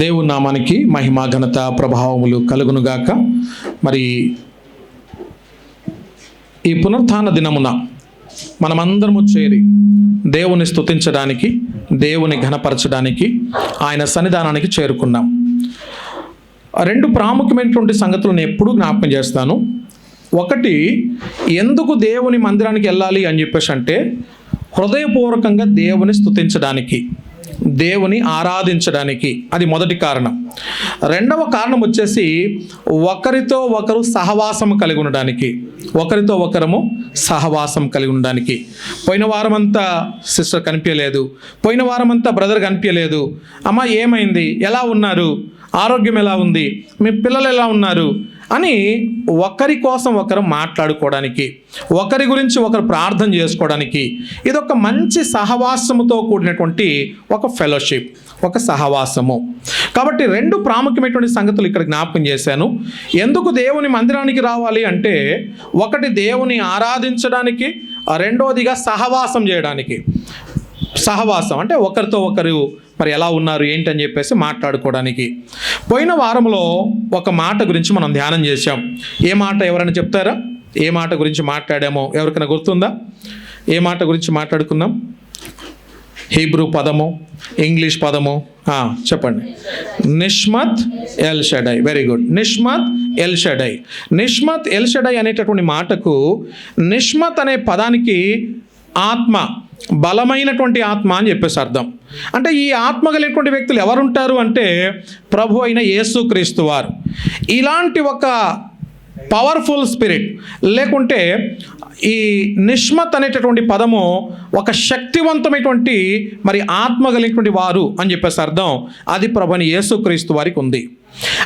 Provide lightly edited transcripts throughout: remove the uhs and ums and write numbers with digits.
దేవుని నామానికి మహిమ ఘనత ప్రభావములు కలుగునుగాక. మరి ఈ పునరుత్థాన దినమున మనమందరము చేరి దేవుని స్తుతించడానికి, దేవుని ఘనపరచడానికి, ఆయన సన్నిధానానికి చేరుకున్నాం. రెండు ప్రాముఖ్యమైనటువంటి సంగతులను ఎప్పుడూ జ్ఞాపకం చేస్తాను. ఒకటి, ఎందుకు దేవుని మందిరానికి వెళ్ళాలి అని చెప్పేసి అంటే హృదయపూర్వకంగా దేవుని స్తుతించడానికి, దేవుని ఆరాధించడానికి. అది మొదటి కారణం. రెండవ కారణం వచ్చేసి ఒకరితో ఒకరు సహవాసం కలిగి ఉండడానికి, ఒకరితో ఒకరము సహవాసం కలిగి ఉండడానికి. పోయిన వారమంతా సిస్టర్ కనిపించలేదు, పోయిన వారమంతా బ్రదర్ కనిపించలేదు. అమ్మ ఏమైంది, ఎలా ఉన్నారు, ఆరోగ్యం ఎలా ఉంది, మీ పిల్లలు ఎలా ఉన్నారు అని ఒకరి కోసం ఒకరు మాట్లాడుకోవడానికి, ఒకరి గురించి ఒకరు ప్రార్థన చేసుకోవడానికి, ఇదొక మంచి సహవాసముతో కూడినటువంటి ఒక ఫెలోషిప్, ఒక సహవాసము. కాబట్టి రెండు ప్రాముఖ్యమైనటువంటి సంగతులు ఇక్కడ జ్ఞాపకం చేశాను. ఎందుకు దేవుని మందిరానికి రావాలి అంటే ఒకటి దేవుని ఆరాధించడానికి, రెండవదిగా సహవాసం చేయడానికి. సహవాసం అంటే ఒకరితో ఒకరు మరి ఎలా ఉన్నారు ఏంటని చెప్పేసి మాట్లాడుకోవడానికి. పోయిన వారంలో ఒక మాట గురించి మనం ధ్యానం చేశాం. ఏ మాట ఎవరైనా చెప్తారా? ఏ మాట గురించి మాట్లాడామో ఎవరికైనా గుర్తుందా? ఏ మాట గురించి మాట్లాడుకున్నాం? హీబ్రూ పదము, ఇంగ్లీష్ పదము చెప్పండి. నిష్మత్ ఎల్ షడై. Very good. నిష్మత్ ఎల్ షడై. నిష్మత్ ఎల్ షడై అనేటటువంటి మాటకు, నిష్మత్ అనే పదానికి ఆత్మ, బలమైనటువంటి ఆత్మ అని చెప్పేసి అర్థం. అంటే ఈ ఆత్మ కలిగినటువంటి వ్యక్తులు ఎవరుంటారు అంటే ప్రభు అయిన యేసుక్రీస్తు వారు. ఇలాంటి ఒక పవర్ఫుల్ స్పిరిట్, లేకుంటే ఈ నిష్మత్ అనేటటువంటి పదము ఒక శక్తివంతమైనటువంటి మరి ఆత్మ కలిగినటువంటి వారు అని చెప్పేసి అర్థం. అది ప్రభు అయిన యేసుక్రీస్తు వారికి ఉంది.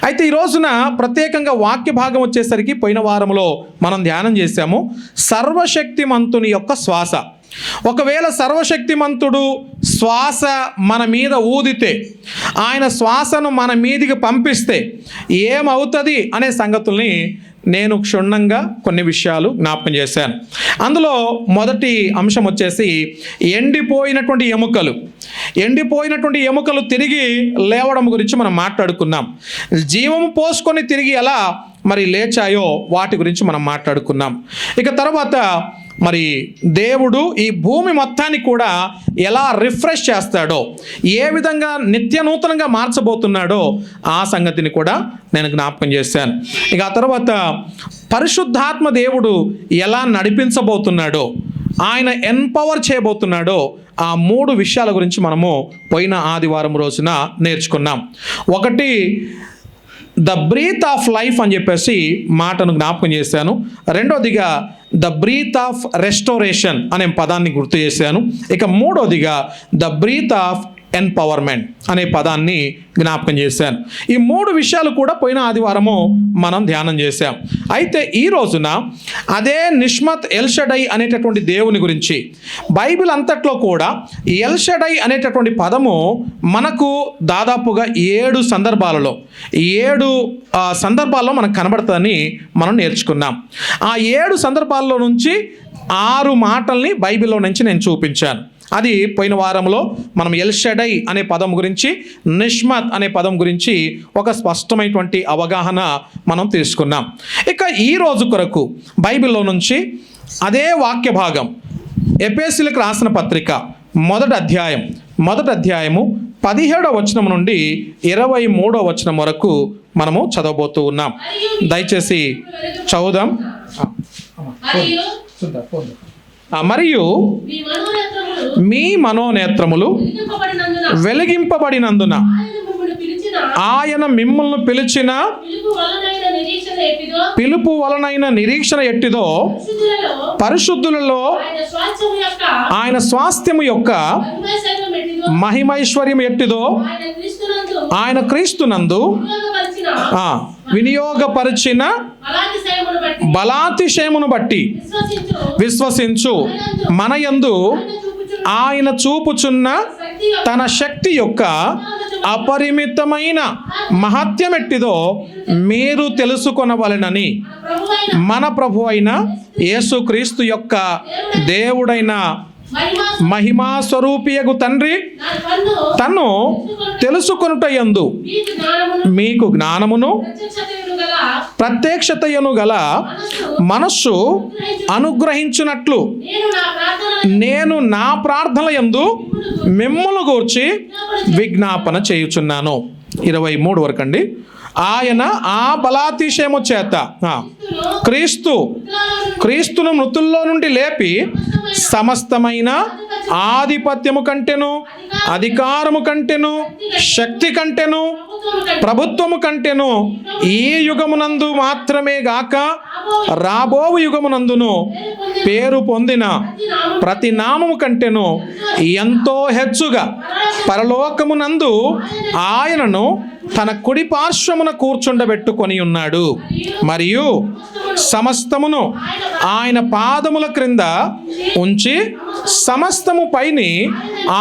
అయితే ఈ రోజున ప్రత్యేకంగా వాక్య భాగం వచ్చేసరికి పోయిన వారంలో మనం ధ్యానం చేశాము సర్వశక్తిమంతుని యొక్క శ్వాస. ఒకవేళ సర్వశక్తిమంతుడు శ్వాస మన మీద ఊదితే, ఆయన శ్వాసను మన మీదికి పంపిస్తే ఏమవుతుంది అనే సంగతుల్ని నేను క్షుణ్ణంగా కొన్ని విషయాలు జ్ఞాపకం చేశాను. అందులో మొదటి అంశం వచ్చేసి ఎండిపోయినటువంటి ఎముకలు తిరిగి లేవడం గురించి మనం మాట్లాడుకున్నాం. జీవము పోసుకొని తిరిగి ఎలా మరి లేచాయో వాటి గురించి మనం మాట్లాడుకున్నాం. ఇక తర్వాత మరి దేవుడు ఈ భూమి మొత్తాన్ని కూడా ఎలా రిఫ్రెష్ చేస్తాడో, ఏ విధంగా నిత్య నూతనంగా మార్చబోతున్నాడో ఆ సంగతిని కూడా నేను జ్ఞాపకం చేశాను. ఇక ఆ తర్వాత పరిశుద్ధాత్మ దేవుడు ఎలా నడిపించబోతున్నాడో, ఆయన ఎంపవర్ చేయబోతున్నాడో ఆ మూడు విషయాల గురించి మనము పోయిన ఆదివారం రోజున నేర్చుకున్నాం. ఒకటి, ద బ్రీత్ ఆఫ్ లైఫ్ అని చెప్పేసి మాటను జ్ఞాపకం చేశాను. రెండోదిగా ద బ్రీత్ ఆఫ్ రెస్టోరేషన్ అనే పదాన్ని గుర్తు చేశాను. ఇక మూడోదిగా ద బ్రీత్ ఆఫ్ ఎంపవర్మెంట్ అనే పదాన్ని జ్ఞాపకం చేశాను. ఈ మూడు విషయాలు కూడా పోయిన ఆదివారము మనం ధ్యానం చేశాం. అయితే ఈ రోజున అదే నిష్మత్ ఎల్ షడై అనేటటువంటి దేవుని గురించి బైబిల్ అంతట్లో కూడా ఎల్ షడై అనేటటువంటి పదము మనకు దాదాపుగా 7 సందర్భాల్లో మనకు కనబడుతుందని మనం నేర్చుకున్నాం. ఆ 7 సందర్భాల్లో నుంచి 6 మాటల్ని బైబిల్లో నుంచి నేను చూపించాను. అది పోయిన వారంలో మనం ఎల్ షడై అనే పదం గురించి, నిష్మత్ అనే పదం గురించి ఒక స్పష్టమైనటువంటి అవగాహన మనం తీసుకున్నాం. ఇక ఈ రోజు కొరకు బైబిల్లో నుంచి అదే వాక్య భాగం ఎఫెసీయులకు రాసిన పత్రిక మొదటి అధ్యాయము 17వ వచనం నుండి 23వ వచనం వరకు మనము చదవబోతూ ఉన్నాం. దయచేసి చదువుదాం. మరియు మీ మనోనేత్రములు వెలిగింపబడినందున ఆయన మిమ్మల్ని పిలిచిన పిలుపు వలనైన నిరీక్షణ ఎట్టిదో, పరిశుద్ధులలో ఆయన స్వాస్థ్యము యొక్క మహిమైశ్వర్యం ఎట్టిదో, ఆయన క్రీస్తునందు వినియోగపరిచిన బలాతిశయమును బట్టి విశ్వసించు మనయందు ఆయన చూపుచున్న తన శక్తి యొక్క అపరిమితమైన మహత్యమెట్టిదో మీరు తెలుసుకొనవలెనని మన ప్రభు అయిన యేసుక్రీస్తు యొక్క దేవుడైన మహిమా స్వరూపియగు తండ్రి తన్ను తెలుసుకొనుటయందు మీకు జ్ఞానమును ప్రత్యక్షతయను గల మనస్సు అనుగ్రహించినట్లు నేను నా ప్రార్థనల యందు మిమ్ములను గూర్చి విజ్ఞాపన చేయుచున్నాను. 23 వరకు అండి. ఆయన ఆ బలాతిశయము చేత క్రీస్తును మృతుల్లో నుండి లేపి సమస్తమైన ఆధిపత్యము కంటెను, అధికారము కంటెను, శక్తి కంటెను, ప్రభుత్వము కంటెను ఈ యుగమునందు మాత్రమే గాక రాబోవు యుగమునందును పేరు పొందిన ప్రతి నామము కంటెను ఎంతో హెచ్చుగా పరలోకమునందు ఆయనను తన కుడి పార్శ్వమున కూర్చుండబెట్టుకొని ఉన్నాడు. మరియు సమస్తమును ఆయన పాదముల క్రింద ఉంచి సమస్తము పైని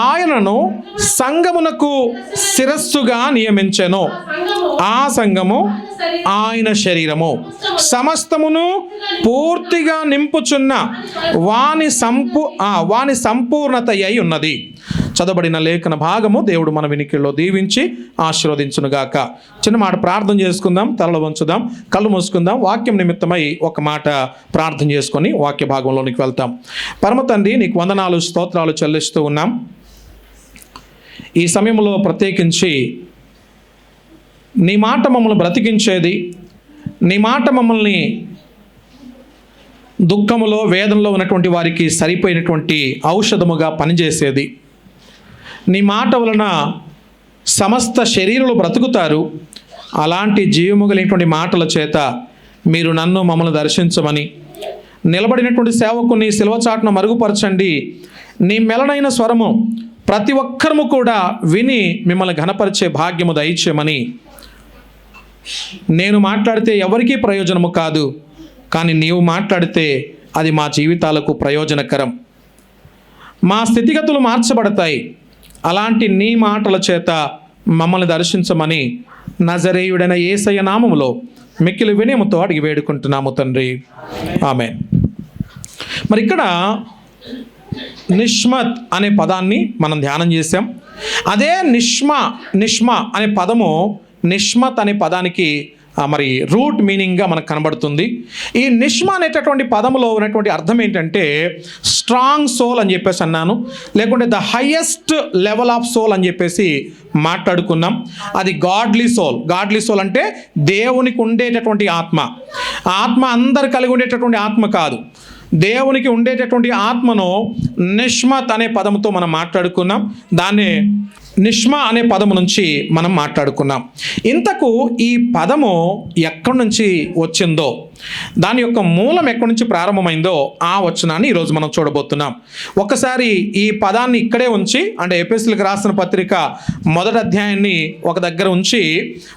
ఆయనను సంఘమునకు శిరస్సుగా నియమించెను. ఆ సంఘము ఆయన శరీరము, సమస్తమును పూర్తిగా నింపుచున్న వాని సంపూర్ణత అయి ఉన్నది. చదవబడిన లేఖన భాగము దేవుడు మన వినికిడిలో దీవించి ఆశీర్వదించునుగాక. చిన్న మాట ప్రార్థన చేసుకుందాం, తలలు వంచుదాం, కళ్ళు మూసుకుందాం. వాక్యం నిమిత్తమై ఒక మాట ప్రార్థన చేసుకొని వాక్య భాగంలోనికి వెళ్తాం. పరమ తండ్రి, నీకు వందనాలు, స్తోత్రాలు చెల్లిస్తూ ఉన్నాం. ఈ సమయంలో ప్రత్యేకించి నీ మాట మమ్మల్ని బ్రతికించేది, నీ మాట మమ్మల్ని దుఃఖములో వేదనలో ఉన్నటువంటి వారికి సరిపోయినటువంటి ఔషధముగా పనిచేసేది. నీ మాట వలన సమస్త శరీరులు బ్రతుకుతారు. అలాంటి జీవము కలిగినటువంటి మాటల చేత మీరు నన్ను మమ్మల్ని దర్శించమని, నిలబడినటువంటి సేవకుని శిలువ చాటును మరుగుపరచండి. నీ మెలనైన స్వరము ప్రతి ఒక్కరము కూడా విని మిమ్మల్ని ఘనపరిచే భాగ్యము దయచేయమని. నేను మాట్లాడితే ఎవరికీ ప్రయోజనము కాదు, కానీ నీవు మాట్లాడితే అది మా జీవితాలకు ప్రయోజనకరం. మా స్థితిగతులు మార్చబడతాయి. అలాంటి నీ మాటల చేత మమ్మల్ని దర్శించమని నజరేయుడైన యేసయ్య నామములో మిక్కిలి వినయముతో అడిగి వేడుకుంటున్నాము తండ్రి, ఆమేన్. మరి ఇక్కడ నిష్మత్ అనే పదాన్ని మనం ధ్యానం చేసాం. అదే నిష్మా అనే పదము నిష్మత్ అనే పదానికి మరి రూట్ మీనింగ్గా మనకు కనబడుతుంది. ఈ నిష్మా అనేటటువంటి పదములో ఉన్నటువంటి అర్థం ఏంటంటే స్ట్రాంగ్ సోల్ అని చెప్పేసి అన్నాను, లేకుంటే the highest level of soul అని చెప్పేసి మాట్లాడుకున్నాం. అది గాడ్లీ సోల్ అంటే దేవునికి ఉండేటటువంటి ఆత్మ అందరు కలిగి ఉండేటటువంటి ఆత్మ కాదు. దేవునికి ఉండేటటువంటి ఆత్మను నిష్మత్ అనే పదముతో మనం మాట్లాడుకున్నాం. దాన్ని నిష్మా అనే పదము నుంచి మనం మాట్లాడుకున్నాం. ఇంతకు ఈ పదము ఎక్కడి నుంచి వచ్చిందో, దాని యొక్క మూలం ఎక్కడి నుంచి ప్రారంభమైందో ఆ వచనాన్ని ఈరోజు మనం చూడబోతున్నాం. ఒకసారి ఈ పదాన్ని ఇక్కడే ఉంచి, అంటే ఎఫెసీయులకు రాసిన పత్రిక 1వ అధ్యాయాన్ని ఒక దగ్గర ఉంచి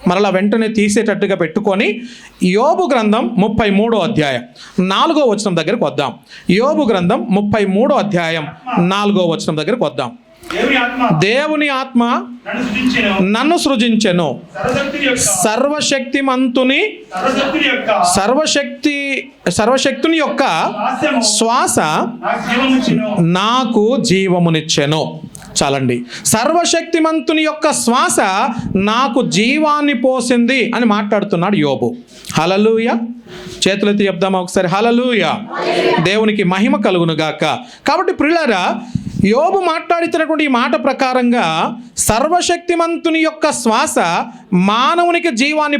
మరలా వెంటనే తీసేటట్టుగా పెట్టుకొని యోబు గ్రంథం 33వ అధ్యాయం 4వ వచనం దగ్గరకు వద్దాం. యోబు గ్రంథం 33వ అధ్యాయం 4వ వచనం దగ్గరకు వద్దాం. దేవుని ఆత్మ నన్ను సృజించెను, సర్వశక్తుని యొక్క శ్వాస నాకు జీవమునిచ్చెను. చాలండి. సర్వశక్తిమంతుని యొక్క శ్వాస నాకు జీవాన్ని పోసింది అని మాట్లాడుతున్నాడు యోబు. హల్లెలూయా. చేతులెత్తి చెప్దామా ఒకసారి? హల్లెలూయా. దేవునికి మహిమ కలుగును గాక. కాబట్టి ప్రియులారా, యోబు మాట్లాడుతున్నటువంటి ఈ మాట ప్రకారంగా సర్వశక్తిమంతుని యొక్క శ్వాస మానవునికి జీవాన్ని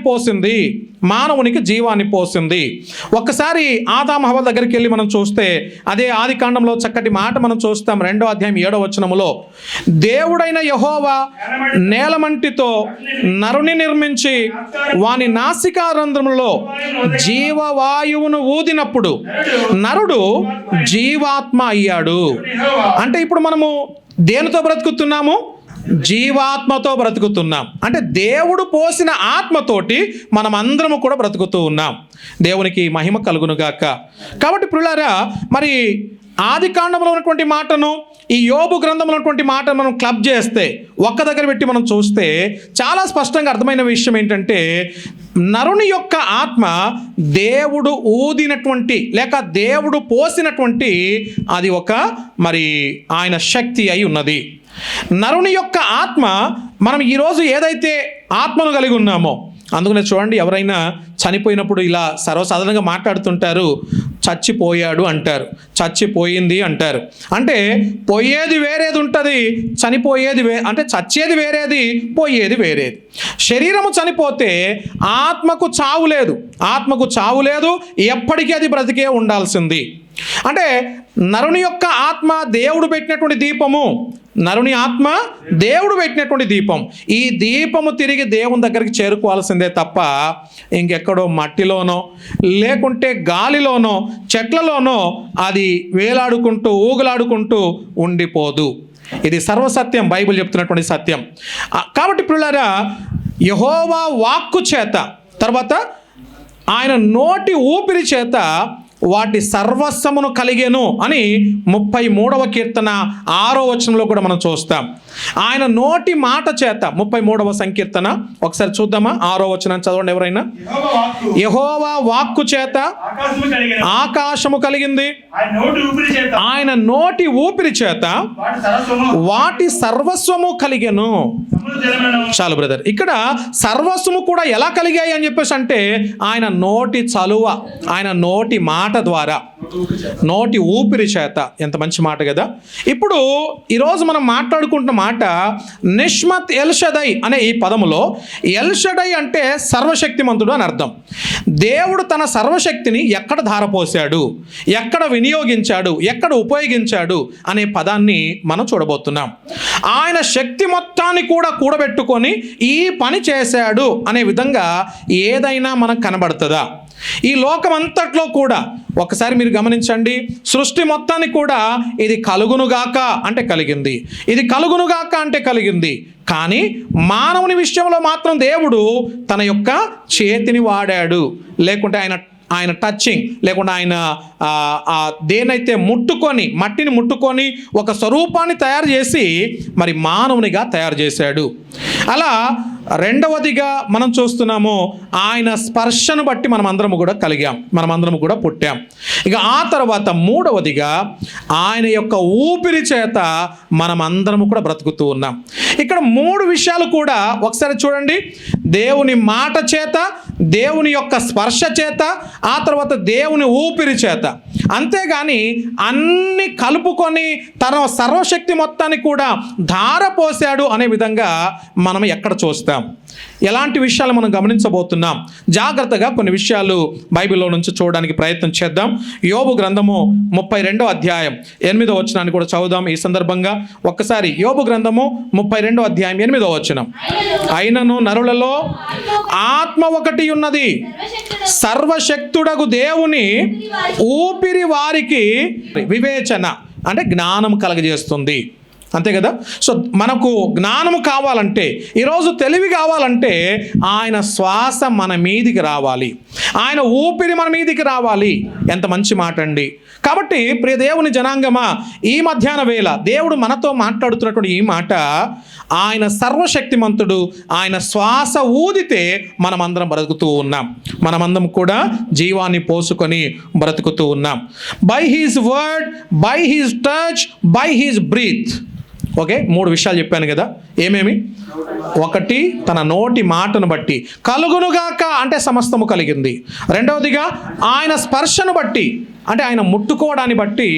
పోసింది. ఒక్కసారి ఆదాము హవ్వ దగ్గరికి వెళ్ళి మనం చూస్తే అదే ఆది కాండంలో చక్కటి మాట మనం చూస్తాం. 2వ అధ్యాయం 7వ వచనములో, దేవుడైన యెహోవా నేలమంటితో నరుని నిర్మించి వాని నాసికారంధ్రములో జీవవాయువును ఊదినప్పుడు నరుడు జీవాత్మ అయ్యాడు. అంటే ఇప్పుడు మనము దేనితో బ్రతుకుతున్నాము? జీవాత్మతో బ్రతుకుతున్నాం. అంటే దేవుడు పోసిన ఆత్మతోటి మనం అందరము కూడా బ్రతుకుతూ ఉన్నాం. దేవునికి మహిమ కలుగునుగాక. కాబట్టి ప్రియులారా, మరి ఆది కాండంలో ఉన్నటువంటి మాటను ఈ యోబు గ్రంథంలో ఉన్నటువంటి మాటను మనం క్లబ్ చేస్తే, ఒక్క దగ్గర పెట్టి మనం చూస్తే చాలా స్పష్టంగా అర్థమైన విషయం ఏంటంటే, నరుని యొక్క ఆత్మ దేవుడు ఊదినటువంటి లేక దేవుడు పోసినటువంటి అది ఒక మరి ఆయన శక్తి అయి ఉన్నది. నరుని యొక్క ఆత్మ మనం ఈరోజు ఏదైతే ఆత్మను కలిగి ఉన్నామో, అందుకనే చూడండి, ఎవరైనా చనిపోయినప్పుడు ఇలా సర్వసాధారణంగా మాట్లాడుతుంటారు, చచ్చిపోయాడు అంటారు, చచ్చిపోయింది అంటారు. అంటే పోయేది వేరేది ఉంటుంది, చనిపోయేది అంటే చచ్చేది వేరేది, పోయేది వేరేది. శరీరము చనిపోతే ఆత్మకు చావు లేదు, ఆత్మకు చావు లేదు, ఎప్పటికీ అది బ్రతికే ఉండాల్సింది. అంటే నరుని యొక్క ఆత్మ దేవుడు పెట్టినటువంటి దీపము, నరుని ఆత్మ దేవుడు పెట్టినటువంటి దీపం. ఈ దీపము తిరిగి దేవుని దగ్గరికి చేరుకోవాల్సిందే తప్ప ఇంకెక్కడో మట్టిలోనో లేకుంటే గాలిలోనో చెట్లలోనో అది వేలాడుకుంటూ ఊగులాడుకుంటూ ఉండిపోదు. ఇది సర్వసత్యం, బైబిల్ చెప్తున్నటువంటి సత్యం. కాబట్టి ప్రియులారా, యెహోవా వాక్కు చేత, తర్వాత ఆయన నోటి ఊపిరి చేత వాటి సర్వస్వమును కలిగెను అని 33వ కీర్తన 6వ వచనంలో కూడా మనం చూస్తాం. ఆయన నోటి మాట చేత, 33వ సంకీర్తన ఒకసారి చూద్దామా, 6వ వచనం చదవండి ఎవరైనా. యెహోవా వాక్కు చేత ఆకాశము కలిగింది, ఆయన నోటి ఊపిరి చేత వాటి సర్వస్వము కలిగెను. చాలు బ్రదర్, ఇక్కడ సర్వస్వము కూడా ఎలా కలిగాయి అని చెప్పేసి అంటే ఆయన నోటి చలువ, ఆయన నోటి మాట ద్వారా, నోటి ఊపిరి చేత. ఎంత మంచి మాట కదా. ఇప్పుడు ఈరోజు మనం మాట్లాడుకుంటున్న మాట నిష్మత్ ఎల్షదై అనే ఈ పదములో ఎల్షదై అంటే సర్వశక్తిమంతుడు అని అర్థం. దేవుడు తన సర్వశక్తిని ఎక్కడ ధారపోశాడు, ఎక్కడ వినియోగించాడు, ఎక్కడ ఉపయోగించాడు అనే పదాన్ని మనం చూడబోతున్నాం. ఆయన శక్తి మొత్తాన్ని కూడా కూడబెట్టుకొని ఈ పని చేశాడు అనే విధంగా ఏదైనా మనకు కనబడుతుందా? ఈ లోకమంతట్లో కూడా ఒకసారి మీరు గమనించండి, సృష్టి మొత్తాన్ని కూడా ఇది కలుగునుగాక అంటే కలిగింది, ఇది కలుగునుగాక అంటే కలిగింది. కానీ మానవుని విషయంలో మాత్రం దేవుడు తన యొక్క చేతిని వాడాడు, లేకుంటే ఆయన టచింగ్, లేకుండా ఆయన దేనైతే ముట్టుకొని, మట్టిని ముట్టుకొని ఒక స్వరూపాన్ని తయారు చేసి మరి మానవునిగా తయారు చేశాడు. అలా రెండవదిగా మనం చూస్తున్నాము, ఆయన స్పర్శను బట్టి మనమందరము కూడా కలిగాం, మనమందరము కూడా పుట్టాం. ఇక ఆ తర్వాత మూడవదిగా ఆయన యొక్క ఊపిరి చేత మనమందరము కూడా బ్రతుకుతూ ఉన్నాం. ఇక్కడ 3 విషయాలు కూడా ఒకసారి చూడండి. దేవుని మాట చేత, దేవుని యొక్క స్పర్శ చేత, ఆ తర్వాత దేవుని ఊపిరి చేత. అంతేగాని అన్ని కలుపుకొని తన సర్వశక్తి మొత్తాన్ని కూడా ధారపోసాడు అనే విధంగా మనం ఎక్కడ చూస్తాం? ఎలాంటి విషయాలు మనం గమనించబోతున్నాం? జాగ్రత్తగా కొన్ని విషయాలు బైబిల్లో నుంచి చూడడానికి ప్రయత్నం చేద్దాం. యోబు గ్రంథము 32వ అధ్యాయం 8వ వచనాన్ని కూడా చదువుదాం. ఈ సందర్భంగా ఒక్కసారి యోబు గ్రంథము 32వ అధ్యాయం 8వ వచనం. అయినను నరులలో ఆత్మ ఒకటి ఉన్నది, సర్వశక్తుడగు దేవుని ఊపిరి వారికి వివేచన అంటే జ్ఞానం కలగజేస్తుంది. అంతే కదా. సో మనకు జ్ఞానము కావాలంటే, ఈరోజు తెలివి కావాలంటే ఆయన శ్వాస మన మీదికి రావాలి, ఆయన ఊపిరి మన మీదికి రావాలి. ఎంత మంచి మాట అండి. కాబట్టి ప్రియ దేవుని జనాంగమా, ఈ మధ్యాహ్న వేళ దేవుడు మనతో మాట్లాడుతున్నటువంటి ఈ మాట, ఆయన సర్వశక్తిమంతుడు, ఆయన శ్వాస ఊదితే మనమందరం బ్రతుకుతూ ఉన్నాం, మనమందరం కూడా జీవాన్ని పోసుకొని బ్రతుకుతూ ఉన్నాం. By his word, by his touch, by his breath. Okay, 3 విషయాలు చెప్పాను కదా. ఏమేమి? 1, తన నోటి మాటను బట్టి కలుగునుగాక అంటే సమస్తము కలిగింది. రెండవదిగా ఆయన స్పర్శను బట్టి అంటే ఆయన ముట్టుకోవడాన్ని బట్టి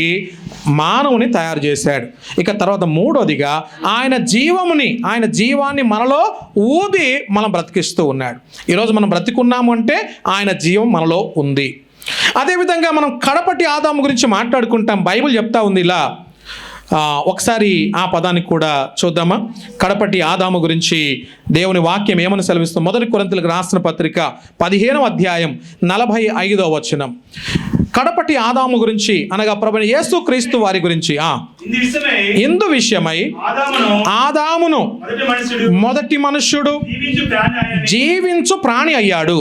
మానవుని తయారు చేశాడు. ఇక తర్వాత మూడోదిగా ఆయన జీవాన్ని మనలో ఊది మనం బ్రతికిస్తూ ఉన్నాడు. ఈరోజు మనం బ్రతికున్నాము అంటే ఆయన జీవం మనలో ఉంది. అదేవిధంగా మనం కడపటి ఆదాము గురించి మాట్లాడుకుంటాం. బైబిల్ చెప్తా ఉంది ఇలా, ఒకసారి ఆ పదానికి కూడా చూద్దామా? కడపటి ఆదాము గురించి దేవుని వాక్యం ఏమని సెలవిస్తుంది? 1 కొరింథీయులకు రాసిన పత్రిక 15వ అధ్యాయం 45వ వచనం. కడపటి ఆదాము గురించి అనగా ప్రభువైన యేసుక్రీస్తు వారి గురించి ఇందు విషయమై ఆదామును మొదటి మనుష్యుడు జీవించు ప్రాణి అయ్యాడు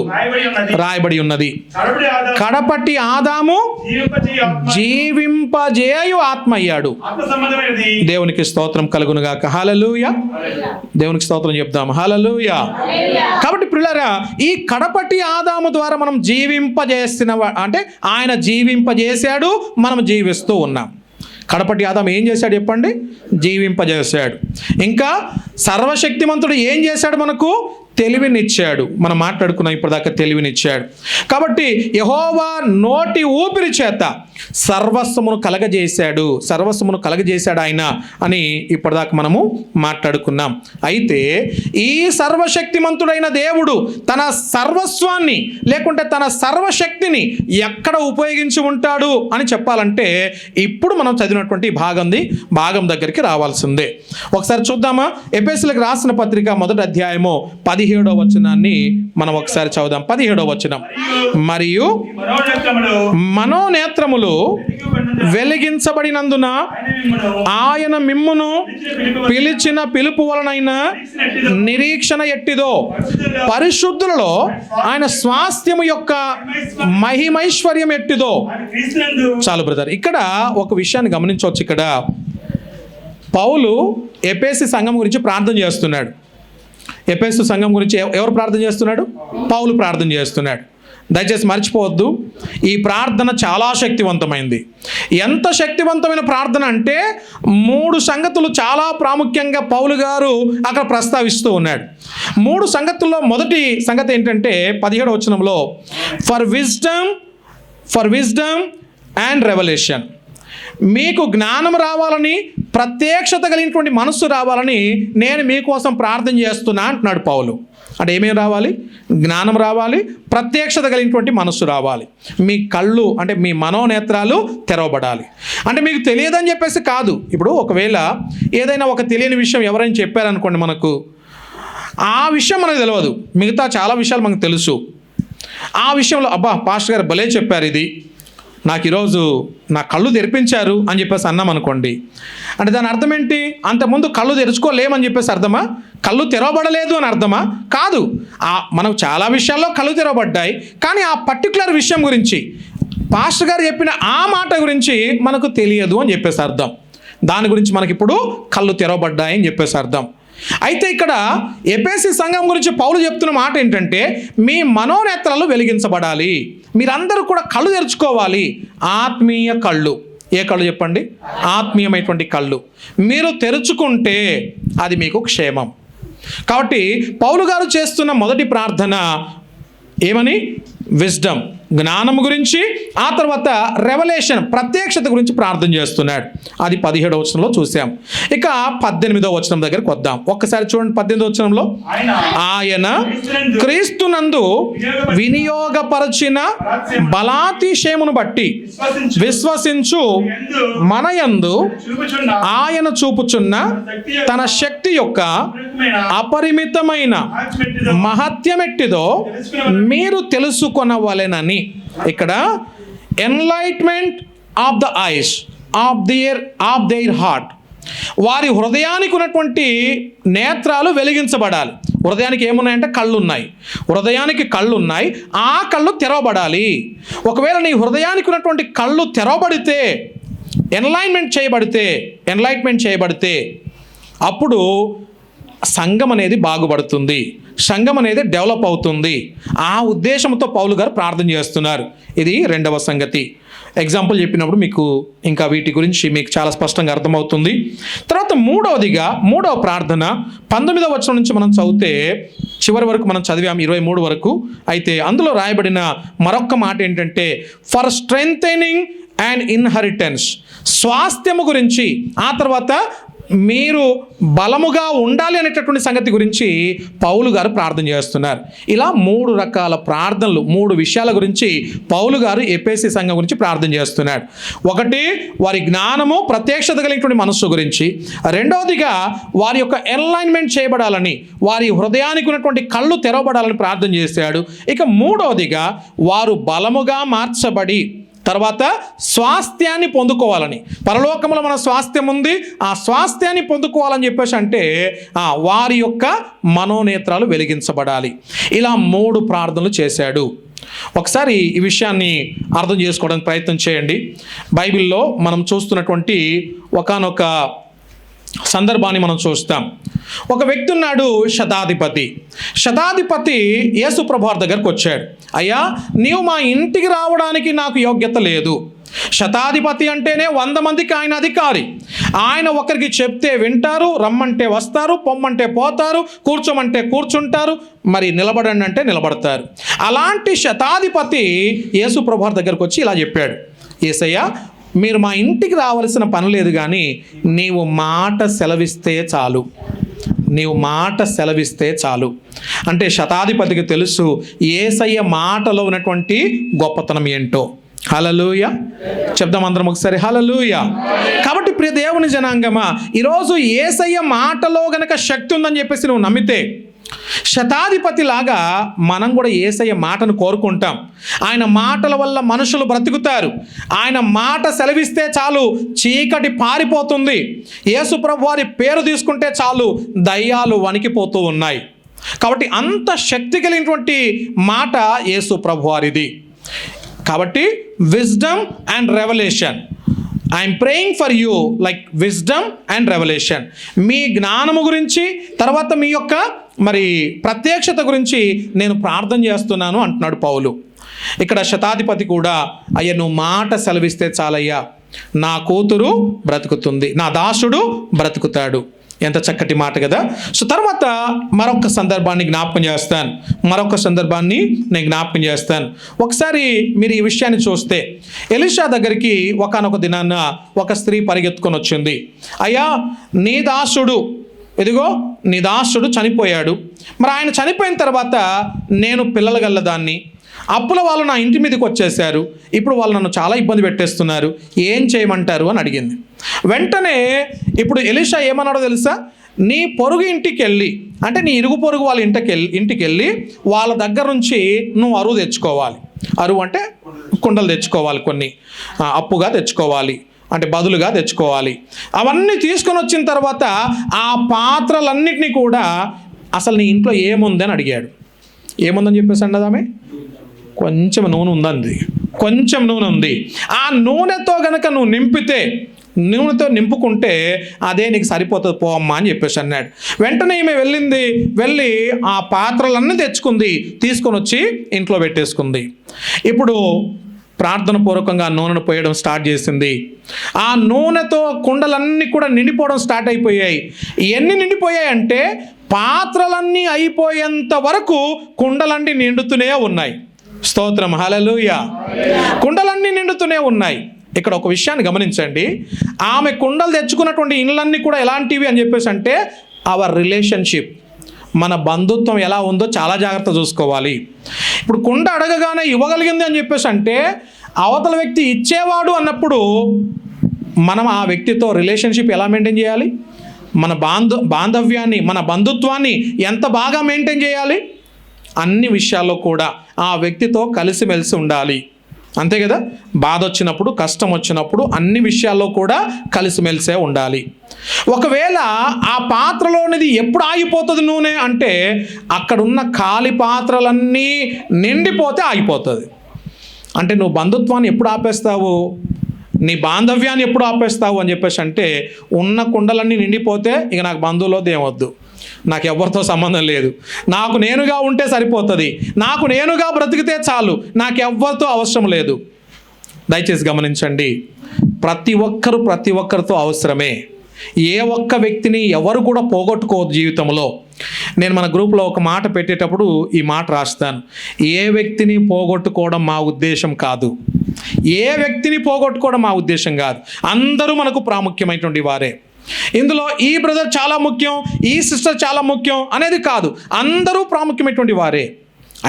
రాయబడి ఉన్నది. కడపటి ఆదాము జీవింపజేయు ఆత్మ అయ్యాడు. దేవునికి స్తోత్రం కలుగును గాక. హల్లెలూయా. దేవునికి స్తోత్రం చెప్దాం. హల్లెలూయా. కాబట్టి ప్రియులారా, ఈ కడపటి ఆదాము ద్వారా మనం జీవింపజేసిన అంటే ఆయన జీవింపజేశాడు, మనం జీవిస్తూ ఉన్నాం. కడపటి ఆదాము ఏం చేశాడు చెప్పండి? జీవింపజేశాడు. ఇంకా సర్వశక్తిమంతుడు ఏం చేశాడు? మనకు తెలివినిచ్చాడు. మనం మాట్లాడుకున్నాం ఇప్పటిదాకా, తెలివినిచ్చాడు. కాబట్టి యెహోవా నోటి ఊపిరి చేత సర్వస్వమును కలగజేశాడు ఆయన అని ఇప్పటిదాకా మనము మాట్లాడుకున్నాం. అయితే ఈ సర్వశక్తిమంతుడైన దేవుడు తన సర్వస్వాన్ని లేకుంటే తన సర్వశక్తిని ఎక్కడ ఉపయోగించి ఉంటాడు అని చెప్పాలంటే ఇప్పుడు మనం చదివినటువంటి భాగం దగ్గరికి రావాల్సిందే. ఒకసారి చూద్దామా? ఎఫెసీయులకు రాసిన పత్రిక 1వ అధ్యాయము 17వ వచనాన్ని మనం ఒకసారి చదువుదాం. 17వ వచనం. మరియు మనోనేత్రములు వెలిగించబడినందున ఆయన మిమ్మును పిలిచిన పిలుపు వలనైన నిరీక్షణ ఎట్టిదో పరిశుద్ధులలో ఆయన స్వాస్థ్యము యొక్క మహిమైశ్వర్యం ఎట్టిదో. చాలు బ్రదర్, ఇక్కడ ఒక విషయాన్ని గమనించవచ్చు. ఇక్కడ పౌలు ఎఫెసీ సంఘం గురించి ప్రార్థన చేస్తున్నాడు. ఎఫెసు సంఘం గురించి ఎవరు ప్రార్థన చేస్తున్నాడు? పౌలు ప్రార్థన చేస్తున్నాడు. దయచేసి మర్చిపోవద్దు, ఈ ప్రార్థన చాలా శక్తివంతమైంది. ఎంత శక్తివంతమైన ప్రార్థన అంటే 3 సంగతులు చాలా ప్రాముఖ్యంగా పౌలు గారు అక్కడ ప్రస్తావిస్తూ ఉన్నాడు. 3 సంగతుల్లో మొదటి సంగతి ఏంటంటే 17వ వచనంలో ఫర్ విజ్డమ్ అండ్ రెవల్యూషన్, మీకు జ్ఞానం రావాలని, ప్రత్యక్షత కలిగినటువంటి మనస్సు రావాలని నేను మీకోసం ప్రార్థన చేస్తున్నా అంటున్నాడు పౌలు. అంటే ఏమేమి రావాలి? జ్ఞానం రావాలి, ప్రత్యక్షత కలిగినటువంటి మనస్సు రావాలి, మీ కళ్ళు అంటే మీ మనోనేత్రాలు తెరవబడాలి. అంటే మీకు తెలియదని చెప్పేసి కాదు. ఇప్పుడు ఒకవేళ ఏదైనా ఒక తెలియని విషయం ఎవరైనా చెప్పారనుకోండి, మనకు ఆ విషయం మనకు తెలియదు, మిగతా చాలా విషయాలు మనకు తెలుసు. ఆ విషయంలో అబ్బా పాస్టర్ గారు భలే చెప్పారు, ఇది నాకు ఈరోజు నా కళ్ళు తెరిపించారు అని చెప్పేసి అన్నాం అనుకోండి, అంటే దాని అర్థం ఏంటి? అంతకుముందు కళ్ళు తెరుచుకోలేమని చెప్పేసి అర్థమా? కళ్ళు తెరవబడలేదు అని అర్థమా? కాదు. మనకు చాలా విషయాల్లో కళ్ళు తెరవబడ్డాయి, కానీ ఆ పర్టికులర్ విషయం గురించి పాస్టర్ గారు చెప్పిన ఆ మాట గురించి మనకు తెలియదు అని చెప్పేసి అర్థం. దాని గురించి మనకి ఇప్పుడు కళ్ళు తెరవబడ్డాయి అని చెప్పేసి అర్థం. అయితే ఇక్కడ ఎఫెసీ సంఘం గురించి పౌలు చెప్తున్న మాట ఏంటంటే మీ మనోనేత్రాలు వెలిగించబడాలి, మీరందరూ కూడా కళ్ళు తెరుచుకోవాలి. ఆత్మీయ కళ్ళు. ఏ కళ్ళు చెప్పండి? ఆత్మీయమైనటువంటి కళ్ళు మీరు తెరుచుకుంటే అది మీకు క్షేమం. కాబట్టి పౌలు గారు చేస్తున్న మొదటి ప్రార్థన ఏమని? విజ్డమ్, జ్ఞానం గురించి, ఆ తర్వాత రెవల్యూషన్, ప్రత్యక్షత గురించి ప్రార్థన చేస్తున్నాడు. అది 17వ వచనంలో చూసాం. ఇక 18వ వచనం దగ్గరకు వద్దాం. ఒక్కసారి చూడండి. 18వ వచనంలో ఆయన క్రీస్తునందు వినియోగపరచిన బలాతిశయమును బట్టి విశ్వసించు మనయందు ఆయన చూపుచున్న తన శక్తి యొక్క అపరిమితమైన మహత్యమెట్టిదో మీరు తెలుసుకొనవలెనని. ఇక్కడ enlightenment of the eyes of their heart, వారి హృదయానికి ఉన్నటువంటి నేత్రాలు వెలిగించబడాలి. హృదయానికి ఏమున్నాయంటే కళ్ళు ఉన్నాయి. హృదయానికి కళ్ళు ఉన్నాయి, ఆ కళ్ళు తెరవబడాలి. ఒకవేళ నీ హృదయానికి ఉన్నటువంటి కళ్ళు తెరవబడితే, ఎన్లైట్మెంట్ చేయబడితే అప్పుడు సంఘం అనేది బాగుపడుతుంది, సంఘం అనేది డెవలప్ అవుతుంది. ఆ ఉద్దేశంతో పౌలు గారు ప్రార్థన చేస్తున్నారు. ఇది 2వ సంగతి. ఎగ్జాంపుల్ చెప్పినప్పుడు మీకు ఇంకా వీటి గురించి మీకు చాలా స్పష్టంగా అర్థమవుతుంది. తర్వాత మూడవ ప్రార్థన 19వ వచనం నుంచి మనం చదివితే చివరి వరకు మనం చదివాం, 23 వరకు. అయితే అందులో రాయబడిన మరొక మాట ఏంటంటే ఫర్ స్ట్రెంథెనింగ్ అండ్ ఇన్హెరిటెన్స్, స్వాస్థ్యము గురించి, ఆ తర్వాత మీరు బలముగా ఉండాలి అనేటటువంటి సంగతి గురించి పౌలు గారు ప్రార్థన చేస్తున్నారు. ఇలా 3 రకాల ప్రార్థనలు, 3 విషయాల గురించి పౌలు గారు ఎఫెసీ సంఘం గురించి ప్రార్థన చేస్తున్నాడు. ఒకటి వారి జ్ఞానము, ప్రత్యక్షత కలిగినటువంటి మనస్సు గురించి. రెండవదిగా వారి యొక్క ఎన్లైన్మెంట్ చేయబడాలని, వారి హృదయానికి ఉన్నటువంటి కళ్ళు తెరవబడాలని ప్రార్థన చేశాడు. ఇక మూడవదిగా వారు బలముగా మార్చబడి తర్వాత స్వాస్థ్యాన్ని పొందుకోవాలని, పరలోకంలో మన స్వాస్థ్యం ఉంది, ఆ స్వాస్థ్యాన్ని పొందుకోవాలని చెప్పేసి అంటే వారి యొక్క మనోనేత్రాలు వెలిగించబడాలి. ఇలా 3 ప్రార్థనలు చేశాడు. ఒకసారి ఈ విషయాన్ని అర్థం చేసుకోవడానికి ప్రయత్నం చేయండి. బైబిల్లో మనం చూస్తున్నటువంటి ఒకానొక సందర్భాన్ని మనం చూస్తాం. ఒక వ్యక్తి ఉన్నాడు, శతాధిపతి యేసు ప్రభువారి దగ్గరకు వచ్చాడు. అయ్యా, నీవు మా ఇంటికి రావడానికి నాకు యోగ్యత లేదు. శతాధిపతి అంటేనే 100 మందికి ఆయన అధికారి. ఆయన ఒకరికి చెప్తే వింటారు, రమ్మంటే వస్తారు, పొమ్మంటే పోతారు, కూర్చోమంటే కూర్చుంటారు, మరి నిలబడండి అంటే నిలబడతారు. అలాంటి శతాధిపతి యేసు ప్రభువారి దగ్గరకు వచ్చి ఇలా చెప్పాడు, యేసయ్య, మీరు మా ఇంటికి రావాల్సిన పని లేదు, కానీ నీవు మాట సెలవిస్తే చాలు, నీవు మాట సెలవిస్తే చాలు. అంటే శతాధిపతికి తెలుసు యేసయ్య మాటలో ఉన్నటువంటి గొప్పతనం ఏంటో. హల్లెలూయా చెప్దాం అందరం ఒకసారి, హల్లెలూయా. కాబట్టి ప్రియ దేవుని జనాంగమా, ఈరోజు యేసయ్య మాటలో గనక శక్తి ఉందని చెప్పేసి నువ్వు నమ్మితే, శతాధిపతి లాగా మనం కూడా యేసయ్య మాటను కోరుకుంటాం. ఆయన మాటల వల్ల మనుషులు బ్రతుకుతారు. ఆయన మాట సెలవిస్తే చాలు, చీకటి పారిపోతుంది. యేసు ప్రభు వారి పేరు తీసుకుంటే చాలు, దయ్యాలు వణికిపోతూ ఉన్నాయి. కాబట్టి అంత శక్తి కలిగినటువంటి మాట యేసు ప్రభు వారిది. కాబట్టి wisdom and revolution, I'm praying for you like wisdom and revolution. మీ జ్ఞానము గురించి, తర్వాత మీ యొక్క మరి ప్రత్యక్షత గురించి నేను ప్రార్థన చేస్తున్నాను అంటున్నాడు పౌలు. ఇక్కడ శతాధిపతి కూడా, అయ్యా నువ్వు మాట సెలవిస్తే చాలయ్యా, నా కూతురు బ్రతుకుతుంది, నా దాసుడు బ్రతుకుతాడు. ఎంత చక్కటి మాట కదా. సో తర్వాత మరొక సందర్భాన్ని నేను జ్ఞాపకం చేస్తాను. ఒకసారి మీరు ఈ విషయాన్ని చూస్తే, ఎలీషా దగ్గరికి ఒకానొక దినాన్న ఒక స్త్రీ పరిగెత్తుకొని వచ్చింది. అయ్యా, నీ దాసుడు చనిపోయాడు. మరి ఆయన చనిపోయిన తర్వాత నేను పిల్లలు గల్లదాన్ని, అప్పుల వాళ్ళు నా ఇంటి మీదకి వచ్చేసారు, ఇప్పుడు వాళ్ళు నన్ను చాలా ఇబ్బంది పెట్టేస్తున్నారు, ఏం చేయమంటారు అని అడిగింది. వెంటనే ఇప్పుడు ఎలీషా ఏమన్నాడో తెలుసా, నీ పొరుగు ఇంటికి వెళ్ళి, అంటే నీ ఇరుగు పొరుగు వాళ్ళ ఇంటికి వెళ్ళి వాళ్ళ దగ్గర నుంచి నువ్వు అరువు తెచ్చుకోవాలి. అరువు అంటే కుండలు తెచ్చుకోవాలి, కొన్ని అప్పుగా తెచ్చుకోవాలి, అంటే బదులుగా తెచ్చుకోవాలి. అవన్నీ తీసుకొని వచ్చిన తర్వాత ఆ పాత్రలన్నిటినీ కూడా, అసలు నీ ఇంట్లో ఏముందని అడిగాడు. ఏముందని చెప్పేసి అన్నదామే, కొంచెం నూనె ఉంది. ఆ నూనెతో గనక నువ్వు నూనెతో నింపుకుంటే అదే నీకు సరిపోతుంది, పోమ్మా అని చెప్పేసి అన్నాడు. వెంటనే ఈమె వెళ్ళి ఆ పాత్రలన్నీ తెచ్చుకుంది, తీసుకొని వచ్చి ఇంట్లో పెట్టేసుకుంది. ఇప్పుడు ప్రార్థన పూర్వకంగా ఆ నూనెను పోయడం స్టార్ట్ చేసింది. ఆ నూనెతో కుండలన్నీ కూడా నిండిపోవడం స్టార్ట్ అయిపోయాయి. ఎన్ని నిండిపోయాయి అంటే, పాత్రలన్నీ అయిపోయేంత వరకు కుండలన్నీ నిండుతూనే ఉన్నాయి. స్తోత్రం, హల్లెలూయా. కుండలన్నీ నిండుతూనే ఉన్నాయి. ఇక్కడ ఒక విషయాన్ని గమనించండి, ఆమె కుండలు తెచ్చుకున్నటువంటి ఇండ్లన్నీ కూడా ఎలాంటివి అని చెప్పేసి అంటే, అవర్ రిలేషన్షిప్, మన బంధుత్వం ఎలా ఉందో చాలా జాగ్రత్త చూసుకోవాలి. ఇప్పుడు కుండ అడగగానే ఇవ్వగలిగింది అని చెప్పేసి అంటే, అవతల వ్యక్తి ఇచ్చేవాడు అన్నప్పుడు మనం ఆ వ్యక్తితో రిలేషన్షిప్ ఎలా మెయింటైన్ చేయాలి, మన బాంధవ్యాన్ని, మన బంధుత్వాన్ని ఎంత బాగా మెయింటైన్ చేయాలి, అన్ని విషయాల్లో కూడా ఆ వ్యక్తితో కలిసిమెలిసి ఉండాలి. అంతే కదా. బాధ వచ్చినప్పుడు, కష్టం వచ్చినప్పుడు అన్ని విషయాల్లో కూడా కలిసిమెలిసే ఉండాలి. ఒకవేళ ఆ పాత్రలోనిది ఎప్పుడు ఆగిపోతుంది నూనె అంటే, అక్కడున్న ఖాళీ పాత్రలన్నీ నిండిపోతే ఆగిపోతుంది. అంటే నువ్వు బంధుత్వాన్ని ఎప్పుడు ఆపేస్తావు, నీ బాంధవ్యాన్ని ఎప్పుడు ఆపేస్తావు అని చెప్పేసి అంటే, ఉన్న కుండలన్నీ నిండిపోతే ఇక నాకు బంధువులతో ఏమొద్దు, నాకు ఎవరితో సంబంధం లేదు, నాకు నేనుగా ఉంటే సరిపోతుంది, నాకు నేనుగా బ్రతికితే చాలు, నాకు ఎవరితో అవసరం లేదు. దయచేసి గమనించండి, ప్రతి ఒక్కరితో అవసరమే. ఏ ఒక్క వ్యక్తిని ఎవరు కూడా పోగొట్టుకోవద్దు జీవితంలో. నేను మన గ్రూప్లో ఒక మాట పెట్టేటప్పుడు ఈ మాట రాస్తాను, ఏ వ్యక్తిని పోగొట్టుకోవడం మా ఉద్దేశం కాదు, అందరూ మనకు ప్రాముఖ్యమైనటువంటి వారే. ఇందులో ఈ బ్రదర్ చాలా ముఖ్యం, ఈ సిస్టర్ చాలా ముఖ్యం అనేది కాదు, అందరూ ప్రాముఖ్యమైనటువంటి వారే.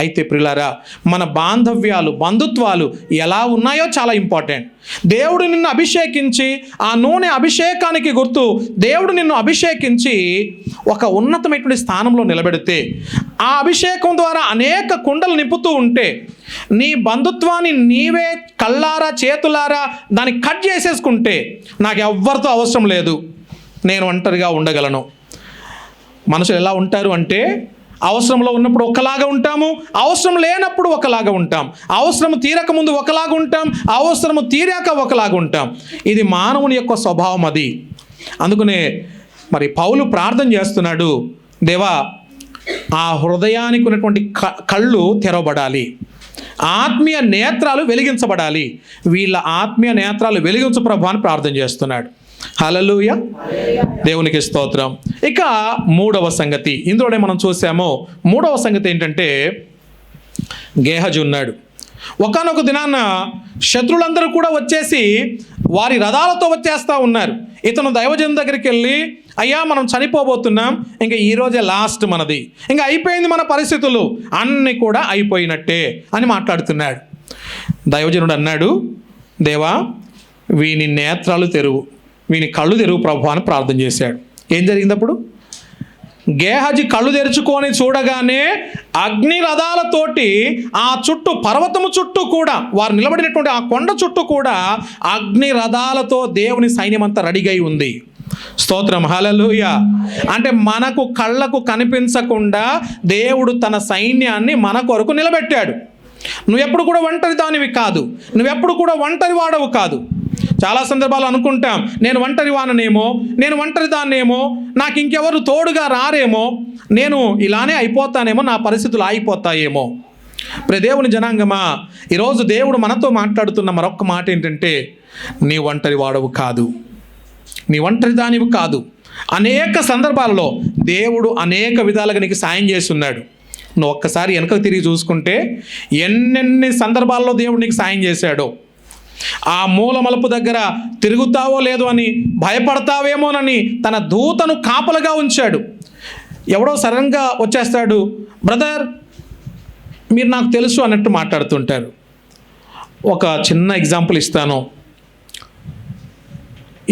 అయితే ప్రియులారా, మన బంధుత్వాలు ఎలా ఉన్నాయో చాలా ఇంపార్టెంట్. దేవుడు నిన్ను అభిషేకించి, ఆ నూనె అభిషేకానికి గుర్తు, దేవుడు నిన్ను అభిషేకించి ఒక ఉన్నతమైనటువంటి స్థానంలో నిలబెడితే, ఆ అభిషేకం ద్వారా అనేక కుండలు నింపుతూ ఉంటే, నీ బంధుత్వాన్ని నీవే కళ్ళారా చేతులారా దాన్ని కట్ చేసేసుకుంటే నాకు ఎవ్వరితో అవసరం లేదు, నేను ఒంటరిగా ఉండగలను. మనుషులు ఎలా ఉంటారు అంటే అవసరంలో ఉన్నప్పుడు ఒకలాగా ఉంటాము, అవసరం లేనప్పుడు ఒకలాగా ఉంటాం, అవసరం తీరక ముందు ఒకలాగా ఉంటాం, అవసరము తీరాక ఒకలాగా ఉంటాం. ఇది మానవుని యొక్క స్వభావం. అది అందుకనే మరి పౌలు ప్రార్థన చేస్తున్నాడు, దేవా ఆ హృదయానికి ఉన్నటువంటి కళ్ళు తెరవబడాలి, ఆత్మీయ నేత్రాలు వెలిగించబడాలి, వీళ్ళ ఆత్మీయ నేత్రాలు వెలిగించు ప్రభు అని ప్రార్థన చేస్తున్నాడు. హల్లెలూయా, దేవునికి స్తోత్రం. ఇక మూడవ సంగతి ఇందులోనే మనం చూసాము. మూడవ సంగతి ఏంటంటే గేహజీ ఉన్నాడు. ఒకానొక దినాన శత్రులందరూ కూడా వచ్చేసి వారి రథాలతో వచ్చేస్తూ ఉన్నారు. ఇతను దైవజన్ దగ్గరికి వెళ్ళి, అయ్యా మనం చనిపోబోతున్నాం, ఇంకా ఈరోజే లాస్ట్ మనది, ఇంకా అయిపోయింది మన పరిస్థితులు అన్నీ కూడా అయిపోయినట్టే అని మాట్లాడుతున్నాడు. దైవజనుడు అన్నాడు, దేవా వీని నేత్రాలు తెరువు, వీని కళ్ళు తెరువు ప్రభు అని ప్రార్థన చేశాడు. ఏం జరిగింది అప్పుడు? గేహజీ కళ్ళు తెరుచుకొని చూడగానే అగ్ని రథాలతోటి ఆ చుట్టూ పర్వతము చుట్టూ కూడా వారు నిలబడినటువంటి ఆ కొండ చుట్టూ కూడా అగ్ని రథాలతో దేవుని సైన్యం అంతా రెడీగా ఉంది. స్తోత్రం, హల్లెలూయా. అంటే మనకు కళ్ళకు కనిపించకుండా దేవుడు తన సైన్యాన్ని మన కొరకు నిలబెట్టాడు. నువ్వెప్పుడు కూడా ఒంటరి దానివి కాదు, నువ్వెప్పుడు కూడా ఒంటరి వాడవు కాదు. చాలా సందర్భాలు అనుకుంటాం, నేను ఒంటరి వాననేమో, నేను ఒంటరి దాన్నేమో, నాకు ఇంకెవరు తోడుగా రారేమో, నేను ఇలానే అయిపోతానేమో, నా పరిస్థితులు ఆగిపోతాయేమో. దేవుని జనాంగమా, ఈరోజు దేవుడు మనతో మాట్లాడుతున్న మరొక మాట ఏంటంటే, నీ ఒంటరి వాడవు కాదు, నీ ఒంటరి దానివి కాదు. అనేక సందర్భాలలో దేవుడు అనేక విధాలుగా నీకు సాయం చేస్తున్నాడు. నువ్వు ఒక్కసారి వెనకకు తిరిగి చూసుకుంటే ఎన్నెన్ని సందర్భాల్లో దేవుడు నీకు సాయం చేశాడో. ఆ మూల మలుపు దగ్గర తిరుగుతావో లేదో అని భయపడతావేమోనని తన దూతను కాపలుగా ఉంచాడు. ఎవడో సడన్గా వచ్చేస్తాడు, బ్రదర్ మీరు నాకు తెలుసు అన్నట్టు మాట్లాడుతుంటారు. ఒక చిన్న ఎగ్జాంపుల్ ఇస్తాను.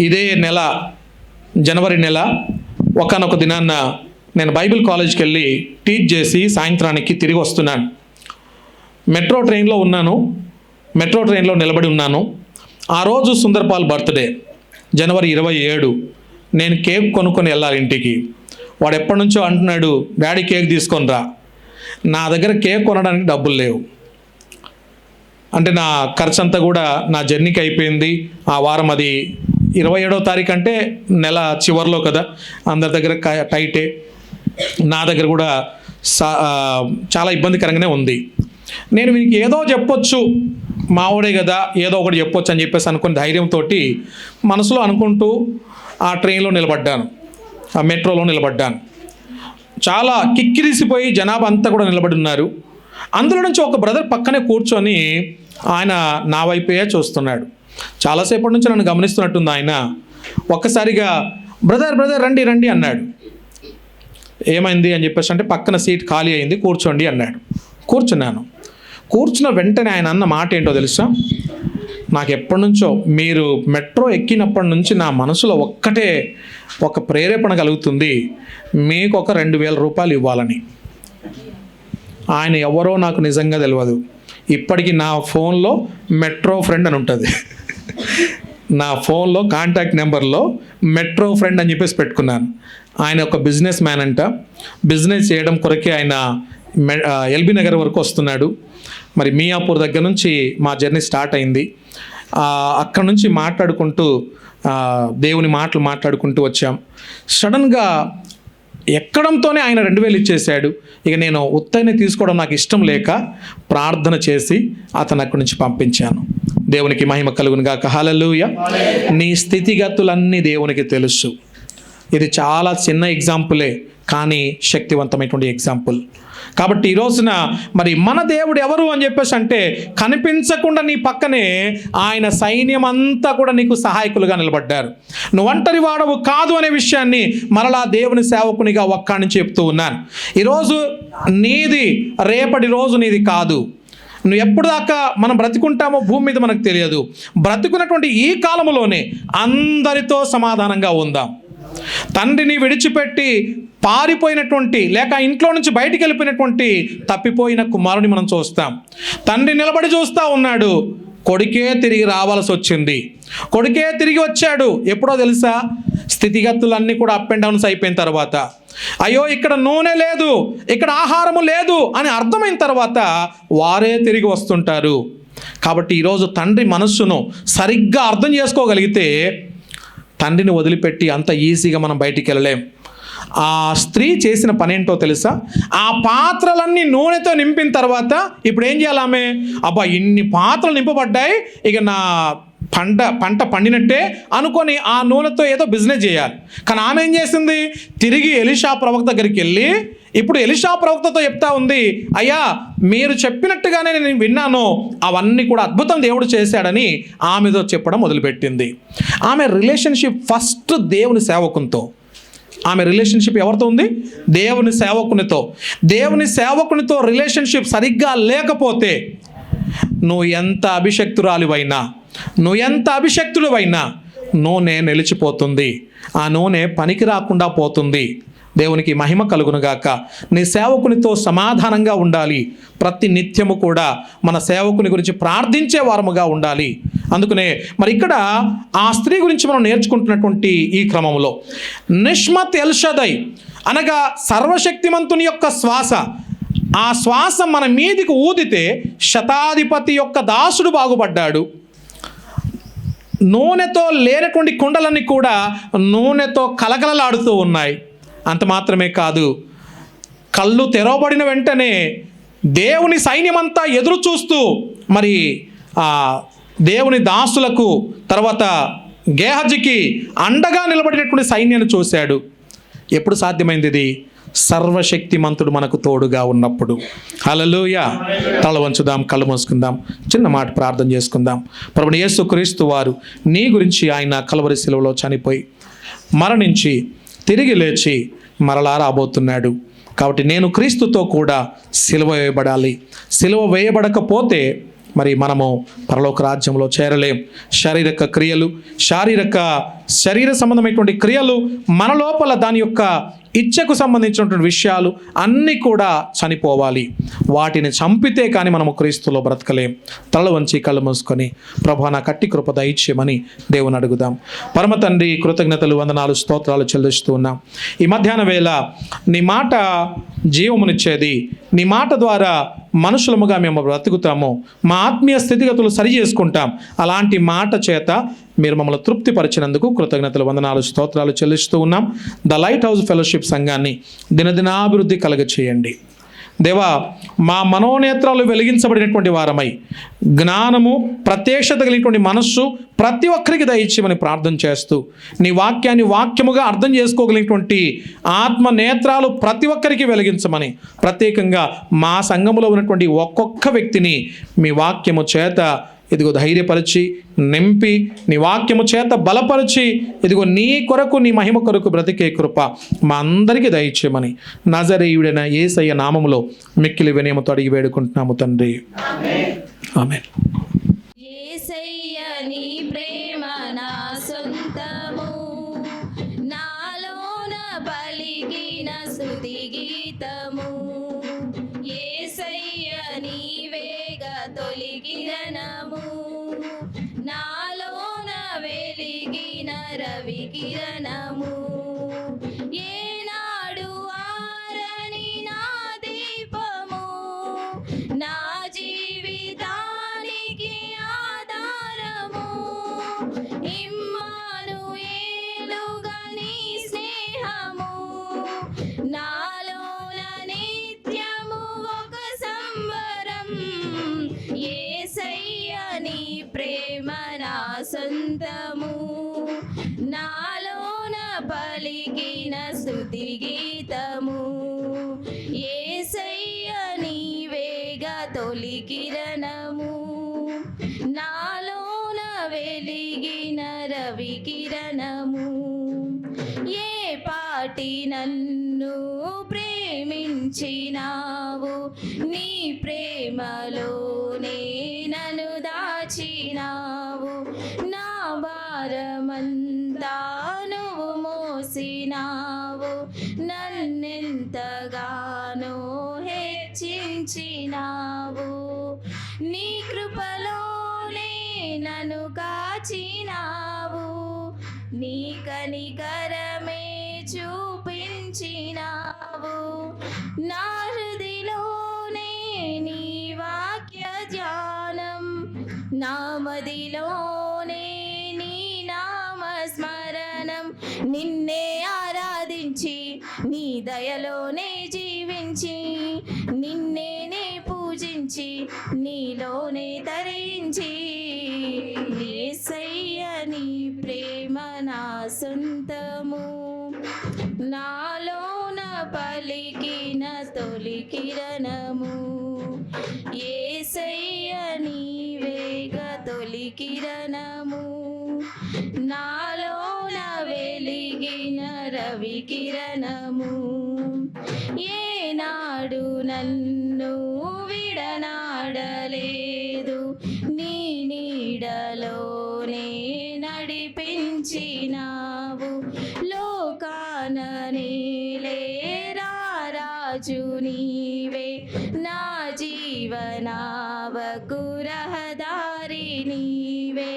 ఇదే నెల జనవరి నెల ఒకానొక దినాన్న నేను బైబిల్ కాలేజ్కి వెళ్ళి టీచ్ చేసి సాయంత్రానికి తిరిగి వస్తున్నాను. మెట్రో ట్రైన్లో ఉన్నాను, మెట్రో ట్రైన్లో నిలబడి ఉన్నాను. ఆ రోజు సుందర్పాల్ బర్త్డే, జనవరి 27. నేను కేక్ కొనుక్కొని వెళ్ళాలి ఇంటికి. వాడు ఎప్పటి నుంచో అంటున్నాడు, డాడీ కేక్ తీసుకొని రా. నా దగ్గర కేక్ కొనడానికి డబ్బులు లేవు. అంటే నా ఖర్చు అంతా కూడా నా జర్నీకి అయిపోయింది. ఆ వారం అది 27వ తారీఖు అంటే నెల చివరిలో కదా, అందరి దగ్గర టైటే, నా దగ్గర కూడా చాలా ఇబ్బందికరంగానే ఉంది. నేను వీనికి ఏదో చెప్పొచ్చు, మావాడే కదా ఏదో ఒకటి చెప్పొచ్చు అని చెప్పేసి అనుకుని ధైర్యంతో మనసులో అనుకుంటూ ఆ ట్రైన్లో నిలబడ్డాను, ఆ మెట్రోలో నిలబడ్డాను. చాలా కిక్కిరిసిపోయి జనాభా అంతా కూడా నిలబడి ఉన్నారు. అందులో నుంచి ఒక బ్రదర్ పక్కనే కూర్చొని ఆయన నా వైపే చూస్తున్నాడు. చాలాసేపటి నుంచి నన్ను గమనిస్తున్నట్టుంది ఆయన. ఒక్కసారిగా బ్రదర్ బ్రదర్ రండి రండి అన్నాడు. ఏమైంది అని చెప్పేసి అంటే పక్కన సీట్ ఖాళీ అయింది, కూర్చోండి అన్నాడు. కూర్చున్నాను. కూర్చున్న వెంటనే ఆయన అన్న మాట ఏంటో తెలుసా? నాకు ఎప్పటి నుంచో, మీరు మెట్రో ఎక్కినప్పటి నుంచి నా మనసులో ఒక్కటే ఒక ప్రేరేపణ కలుగుతుంది, మీకు ఒక 2000 రూపాయలు ఇవ్వాలని. ఆయన ఎవరో నాకు నిజంగా తెలియదు. ఇప్పటికీ నా ఫోన్లో మెట్రో ఫ్రెండ్ అని ఉంటుంది. నా ఫోన్లో కాంటాక్ట్ నెంబర్లో మెట్రో ఫ్రెండ్ అని చెప్పేసి పెట్టుకున్నాను. ఆయన ఒక బిజినెస్ మ్యాన్ అంట. బిజినెస్ చేయడం కొరకే ఆయన ఎల్బీ నగర్ వరకు వస్తున్నాడు. మరి మియాపూర్ దగ్గర నుంచి మా జర్నీ స్టార్ట్ అయింది. అక్కడ నుంచి మాట్లాడుకుంటూ దేవుని మాటలు మాట్లాడుకుంటూ వచ్చాం. సడన్గా ఎక్కడంతోనే ఆయన 2000 ఇచ్చేశాడు. ఇక నేను ఉత్తైన తీసుకోవడం నాకు ఇష్టం లేక ప్రార్థన చేసి అతను అక్కడి నుంచి పంపించాను. దేవునికి మహిమ కలుగును గాక. హల్లెలూయా. నీ స్థితిగతులన్నీ దేవునికి తెలుసు. ఇది చాలా చిన్న ఎగ్జాంపులే, కానీ శక్తివంతమైనటువంటి ఎగ్జాంపుల్. కాబట్టి ఈ రోజున మరి మన దేవుడు ఎవరు అని చెప్పేసి అంటే, కనిపించకుండా నీ పక్కనే ఆయన సైన్యం అంతా కూడా నీకు సహాయకులుగా నిలబడ్డారు. నువ్వు ఒంటరి వాడవు కాదు అనే విషయాన్ని మరలా దేవుని సేవకునిగా ఒక్కడి నుంచి చెప్తూ ఉన్నాను. ఈరోజు నీది, రేపటి రోజు నీది కాదు. నువ్వు ఎప్పుడు దాకా మనం బ్రతికుంటామో భూమి మీద మనకు తెలియదు. బ్రతికున్నటువంటి ఈ కాలంలోనే అందరితో సమాధానంగా ఉందాం. తండ్రిని విడిచిపెట్టి పారిపోయినటువంటి లేక ఇంట్లో నుంచి బయటికి వెళ్ళిపోయినటువంటి తప్పిపోయిన కుమారుని మనం చూస్తాం. తండ్రి నిలబడి చూస్తూ ఉన్నాడు, కొడుకే తిరిగి రావాల్సి వచ్చింది. కొడుకే తిరిగి వచ్చాడు. ఎప్పుడో తెలుసా? స్థితిగతులన్నీ కూడా అప్ అండ్ డౌన్స్ అయిపోయిన తర్వాత, అయ్యో ఇక్కడ నూనె లేదు, ఇక్కడ ఆహారము లేదు అని అర్థమైన తర్వాత వారే తిరిగి వస్తుంటారు. కాబట్టి ఈరోజు తండ్రి మనస్సును సరిగ్గా అర్థం చేసుకోగలిగితే తండ్రిని వదిలిపెట్టి అంత ఈజీగా మనం బయటికి వెళ్ళలేం. ఆ స్త్రీ చేసిన పని ఏంటో తెలుసా? ఆ పాత్రలన్నీ నూనెతో నింపిన తర్వాత ఇప్పుడు ఏం చేయాలి ఆమె? అబ్బా, ఇన్ని పాత్రలు నింపబడ్డాయి, ఇక నా పంట పండినట్టే అనుకొని ఆ నూనెతో ఏదో బిజినెస్ చేయాలి. కానీ ఆమె ఏం చేసింది? తిరిగి ఎలీషా ప్రవక్త దగ్గరికి వెళ్ళి ఇప్పుడు ఎలీషా ప్రవక్తతో చెప్తా ఉంది, అయ్యా మీరు చెప్పినట్టుగానే నేను విన్నాను, అవన్నీ కూడా అద్భుతం దేవుడు చేశాడని ఆమెతో చెప్పడం మొదలుపెట్టింది. ఆమె రిలేషన్షిప్ ఫస్ట్ దేవుని సేవకునితో. ఆమె రిలేషన్షిప్ ఎవరితో ఉంది? దేవుని సేవకునితో. దేవుని సేవకునితో రిలేషన్షిప్ సరిగ్గా లేకపోతే నువ్వు ఎంత అభిషక్తురాలివైనా, నువ్వు ఎంత అభిషక్తుడివైనా నూనె నిలిచిపోతుంది. ఆ నూనె పనికి రాకుండా పోతుంది. దేవునికి మహిమ కలుగునుగాక. నీ సేవకునితో సమాధానంగా ఉండాలి. ప్రతి నిత్యము కూడా మన సేవకుని గురించి ప్రార్థించే వారముగా ఉండాలి. అందుకనే మరి ఇక్కడ ఆ స్త్రీ గురించి మనం నేర్చుకుంటున్నటువంటి ఈ క్రమంలో నిష్మత్ ఎల్షదై అనగా సర్వశక్తిమంతుని యొక్క శ్వాస, ఆ శ్వాస మన మీదికి ఊదితే శతాధిపతి యొక్క దాసుడు బాగుపడ్డాడు. నూనెతో లేనటువంటి కుండలన్నీ కూడా నూనెతో కలకలలాడుతూ ఉన్నాయి. అంత మాత్రమే కాదు, కళ్ళు తెరవబడిన వెంటనే దేవుని సైన్యమంతా ఎదురు చూస్తూ మరి దేవుని దాసులకు తర్వాత గేహజీకి అండగా నిలబడినటువంటి సైన్యాన్ని చూశాడు. ఎప్పుడు సాధ్యమైంది ఇది? సర్వశక్తిమంతుడు మనకు తోడుగా ఉన్నప్పుడు. హల్లెలూయా. తల వంచుదాం, కళ్ళు మూసుకుందాం, చిన్న మాట ప్రార్థన చేసుకుందాం. ప్రభువైన యేసుక్రీస్తు వారు నీ గురించి ఆయన కల్వరి శిలువలో చనిపోయి మరణించి తిరిగి లేచి మరలా రాబోతున్నాడు. కాబట్టి నేను క్రీస్తుతో కూడా సిలువ వేయబడాలి. సిలువ వేయబడకపోతే మరి మనము పరలోక రాజ్యంలో చేరలేం. శారీరక క్రియలు, శరీర సంబంధమైనటువంటి క్రియలు, మన లోపల దాని యొక్క ఇచ్చకు సంబంధించినటువంటి విషయాలు అన్నీ కూడా చనిపోవాలి. వాటిని చంపితే కానీ మనము క్రీస్తులో బ్రతకలేం. తల వంచి కళ్ళు మూసుకొని ప్రభువా నా కట్టి కృప దయచేయమని దేవుని అడుగుదాం. పరమ తండ్రి, కృతజ్ఞతలు, వందనాలు, స్తోత్రాలు చెల్లిస్తూ ఉన్నాం. ఈ మధ్యాహ్న వేళ నీ మాట జీవమునిచ్చేది. నీ మాట ద్వారా మనుషులముగా మేము బ్రతుకుతాము, మా ఆత్మీయ స్థితిగతులు సరి చేసుకుంటాం. అలాంటి మాట చేత మీరు మమ్మల్ని తృప్తిపరిచినందుకు కృతజ్ఞతలు, వందనాలు, స్తోత్రాలు చెల్లిస్తూ ఉన్నాం. ద లైట్ హౌస్ ఫెలోషిప్ సంఘాన్ని దినదినాభివృద్ధి కలగచేయండి. దేవా, మా మనోనేత్రాలు వెలిగించబడినటువంటి వారమై జ్ఞానము, ప్రత్యక్షత కలిగినటువంటి మనస్సు ప్రతి ఒక్కరికి దయచేయమని ప్రార్థన చేస్తూ, నీ వాక్యాన్ని వాక్యముగా అర్థం చేసుకోగలిగినటువంటి ఆత్మ నేత్రాలు ప్రతి ఒక్కరికి వెలిగించమని, ప్రత్యేకంగా మా సంఘములో ఉన్నటువంటి ఒక్కొక్క వ్యక్తిని మీ వాక్యము చేత ఇదిగో ధైర్యపరిచి నింపి, నీ వాక్యము చేత బలపరిచి, ఇదిగో నీ కొరకు, నీ మహిమ కొరకు బ్రతికే కృప మా అందరికీ దయచేయమని నజరేయుడైన యేసయ్య నామములో మిక్కిలి వినయముతో అడిగి వేడుకుంటున్నాము తండ్రి. ఆమేన్. యేసయ్య నీ ప్రేమ నా సొంతము, నాలోన పలికిన స్తుతి గీతము. యేసయ్య నీవేగా తొలి కిరణము, నాలోన వెలిగిన రవి కిరణము. ఏనాడు ఆరని నా దీపము, నా జీవితానికి ఆధారము. ఇమ్మానుయేలుగా నీ స్నేహము, నాలోన నిత్యము ఒక సంబరం. యేసయ్య నీ ప్రేమ నా సొంతము, నాలోన పలికిన స్తుతి గీతము. యేసయ్య నీవేగా తొలి కిరణము, నాలోన వెలిగిన రవి కిరణము. ఏ పాటి నన్ను ప్రేమించినావు, నీ ప్రేమలోనే నన్ను దాచినావు. నా భారమంతా నువ్వు మోసినావు, నన్ను నడిపించినావు, నీ కృపలోనే నన్ను కాచినావు, నీ కనికరమే చూపించినావు, నా హృదిలోనే నీ వాక్య ధ్యానం, నా మదిలోనే నీ నామస్మరణం, నిన్నే ఆరాధించి నీ దయలోనే జీవించి, నిన్నే పూజించి నీలోనే తరించి, యేసయ్య నీ ప్రేమ నా సొంతము, నాలోన పలికిన తొలి కిరణము, యేసయ్య నీవేగ తొలి కిరణము, నాలోన వెలిగిన రవి కిరణము, ఏనాడు నన్ను విడనాడలేదు, నీ నీడలోనే నడిపించినావు, లోకాన రాజు నీవే, నా జీవనావకు రహదారి నీవే,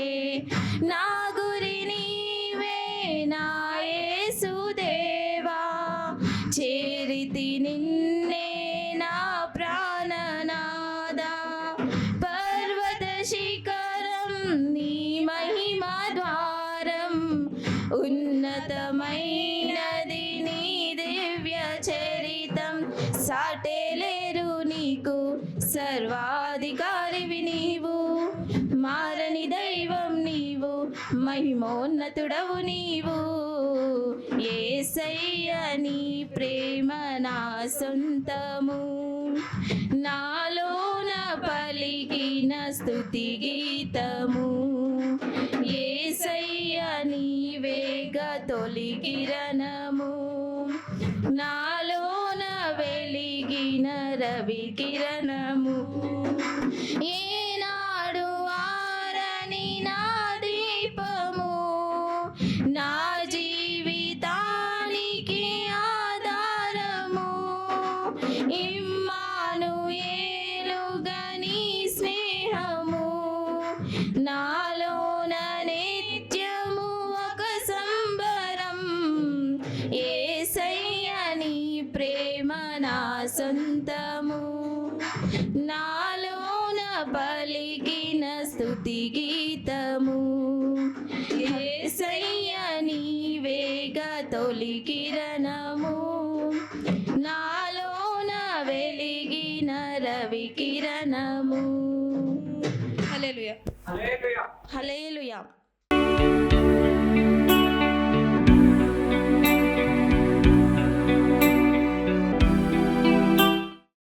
నా గురి నీవే నా యేసుదేవా, చేరితి నిన్నే నా ప్రాణనాదా, పర్వత శిఖరం నీ మహిమ ద్వారం, ఉన్నతమైనది నీ దివ్య చరితం, సాటేలేరు నీకు సర్వాధికారివి నీవు, మారని దైవం నీవు, మహిమోన్నతుడవు నీవు, యేసయ్య నీ ప్రేమ నా సొంతము, నాలోన పలికిన స్తుతి గీతము, యేసయ్య నీవేగ తొలి కిరణము, నాలోన వెలిగిన రవి కిరణము, ఏనాడు ఆరని నా దీపము, నా జీవితానికి ఆధారము, ఇమ్మానుయేలుగా నీ స్నేహము, నాలోన నిత్యము ఒక సంబరం, యేసయ్య నీ ప్రేమ నా సొంతము, నాలోన పలికిన స్తుతి గీతము, యేసయ్య నీవేగ తొలి కిరణము, నాలోన వెలిగిన రవి కిరణము. హల్లెలూయా, హల్లెలూయా.